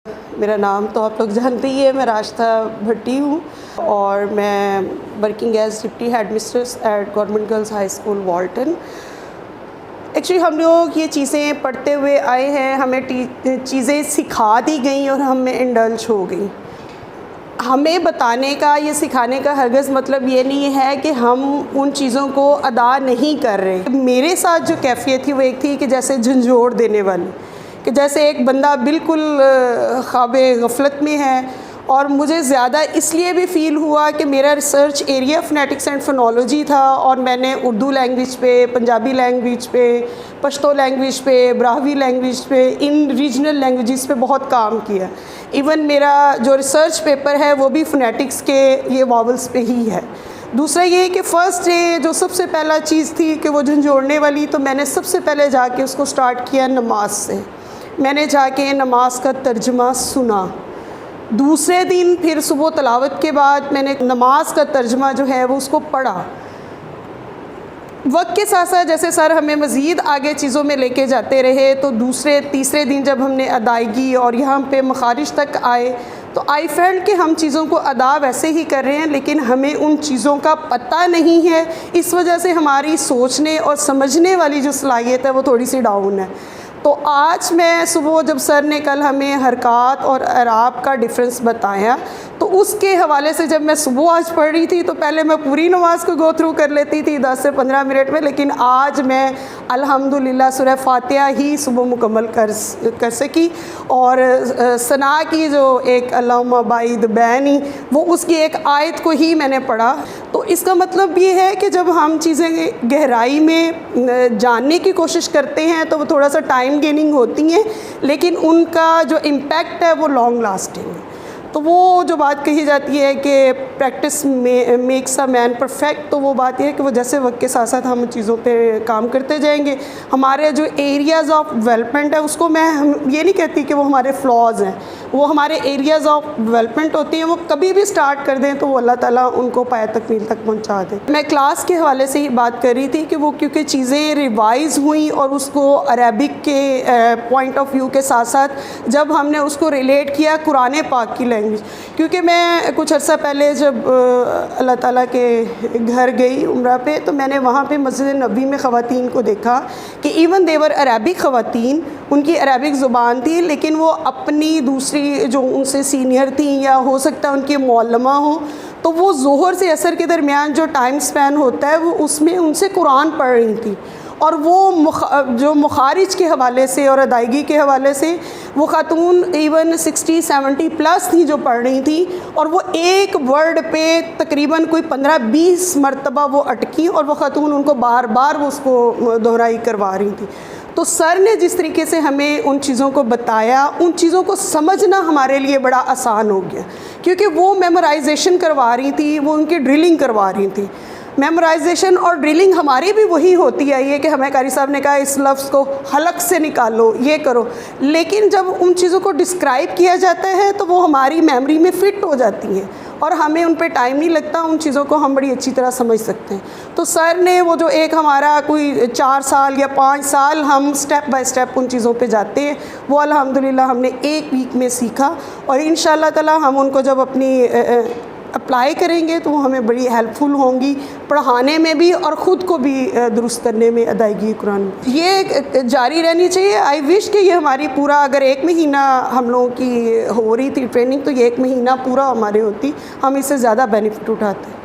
मेरा नाम तो आप लोग जानते ही है, मैं रास्ता भट्टी हूँ और मैं working as deputy headmistress at government girls high school Walton. Actually हम लोग ये चीज़ें पढ़ते हुए आए हैं, हमें चीज़ें सिखा दी गई और हम में इंडल्ज हो गई। हमें बताने का, ये सिखाने का हरगिज़ मतलब ये नहीं है कि हम उन चीज़ों को अदा नहीं कर रहे। मेरे साथ जो कैफियत थी वो एक थी कि जैसे झंझोड़ देने वाली, कि जैसे एक बंदा बिल्कुल ख्वाबे गफलत में है। और मुझे ज़्यादा इसलिए भी फ़ील हुआ कि मेरा रिसर्च एरिया फ़ोनेटिक्स एंड फ़ोनोलॉजी था और मैंने उर्दू लैंग्वेज पे, पंजाबी लैंग्वेज पे, पश्तो लैंग्वेज पे, ब्राहवी लैंग्वेज पे, इन रीजनल लैंग्वेजेस पे बहुत काम किया। इवन मेरा जो रिसर्च पेपर है वो भी फ़ोनेटिक्स के ये वॉवल्स पे ही है। दूसरा ये कि फ़र्स्ट डे जो सबसे पहला चीज़ थी कि वो झंझोड़ने वाली, तो मैंने सबसे पहले जाके उसको स्टार्ट किया नमाज से। मैंने जाके नमाज का तर्जुमा सुना। दूसरे दिन फिर सुबह तलावत के बाद मैंने नमाज का तर्जुमा जो है वो उसको पढ़ा। वक्त के साथ साथ जैसे सर हमें मज़ीद आगे चीज़ों में लेके जाते रहे, तो दूसरे तीसरे दिन जब हमने अदायगी और यहाँ पे मखारिज तक आए तो आई फेल्ट कि हम चीज़ों को अदा वैसे ही कर रहे हैं, लेकिन हमें उन चीज़ों का पता नहीं है। इस वजह से हमारी सोचने और समझने वाली जो सलाहियत है वो थोड़ी सी डाउन है। तो आज मैं सुबह जब सर ने कल हमें हरकात और अराब का डिफरेंस बताया, तो उसके हवाले से जब मैं सुबह आज पढ़ रही थी तो पहले मैं पूरी नमाज को गो थ्रू कर लेती थी 10 से 15 मिनट में, लेकिन आज मैं अल्हम्दुलिल्लाह सूरह फातिहा ही सुबह मुकम्मल कर सकी। और सना की जो एक अल्लाहुम्मा बाइद बैनी, वो उसकी एक आयत को ही मैंने पढ़ा। तो इसका मतलब ये है कि जब हम चीज़ें गहराई में जानने की कोशिश करते हैं तो वो थोड़ा सा टाइम गेनिंग होती हैं, लेकिन उनका जो इम्पैक्ट है वो लॉन्ग लास्टिंग है। तो वो जो बात कही जाती है कि practice makes a man perfect, तो वो बात यह है कि वो जैसे वक्त के साथ साथ हम चीज़ों पे काम करते जाएंगे। हमारे जो एरियाज़ ऑफ डेवलपमेंट है उसको मैं ये नहीं कहती कि वो हमारे फ्लॉज हैं, वो हमारे एरियाज़ ऑफ डेवलपमेंट होती हैं। वो कभी भी स्टार्ट कर दें तो वो अल्लाह ताला उनको पाया तकमील तक पहुँचा दे। मैं क्लास के हवाले से ही बात कर रही थी कि वो क्योंकि चीज़ें रिवाइज़ हुई और उसको अरबिक के पॉइंट ऑफ व्यू के साथ साथ जब हमने उसको रिलेट किया कुरान पाक की लैंग्वेज, क्योंकि मैं कुछ अर्सा पहले जब अल्लाह ताला के घर गई उम्रा पे, तो मैंने वहाँ पे मस्जिद नबी में ख़वातीन को देखा कि इवन देवर अरबिक ख़वातीन, उनकी अरबिक ज़ुबान थी, लेकिन वो अपनी दूसरी जो उनसे सीनियर थी या हो सकता है उनकी मौलमा हो, तो वो ज़ोहर से असर के दरमियान जो टाइम स्पैन होता है वो उसमें उनसे कुरान पढ़ रही थी। और वो जो मुखारिज के हवाले से और अदायगी के हवाले से वो ख़ातून इवन 60-70 प्लस थी जो पढ़ रही थी, और वो एक वर्ड पे तकरीबन कोई 15-20 मरतबा वो अटकी और वो ख़ातून उनको बार बार वो उसको दोहराई करवा रही थी। तो सर ने जिस तरीके से हमें उन चीज़ों को बताया, उन चीज़ों को समझना हमारे लिए बड़ा आसान हो गया, क्योंकि वो मेमोराइजेशन करवा रही थी, वो उनकी ड्रिलिंग करवा रही थी। मेमोराइजेशन और ड्रिलिंग हमारी भी वही होती है, ये कि हमें कारी साहब ने कहा इस लफ्ज़ को हलक से निकालो, ये करो, लेकिन जब उन चीज़ों को डिस्क्राइब किया जाता है तो वो हमारी मेमोरी में फ़िट हो जाती हैं और हमें उन पे टाइम नहीं लगता, उन चीज़ों को हम बड़ी अच्छी तरह समझ सकते हैं। तो सर ने वो जो एक हमारा कोई 4 साल या 5 साल हम स्टेप बाय स्टेप उन चीज़ों पे जाते हैं, वो अल्हम्दुलिल्लाह हमने एक वीक में सीखा और इंशाअल्लाह ताला हम उनको जब अपनी अप्लाई करेंगे तो वो हमें बड़ी हेल्पफुल होंगी पढ़ाने में भी और ख़ुद को भी दुरुस्त करने में अदायगी कुरान। ये जारी रहनी चाहिए। आई विश कि ये हमारी पूरा, अगर 1 महीना हम लोगों की हो रही थी ट्रेनिंग, तो ये 1 महीना पूरा हमारे होती, हम इससे ज़्यादा बेनिफिट उठाते।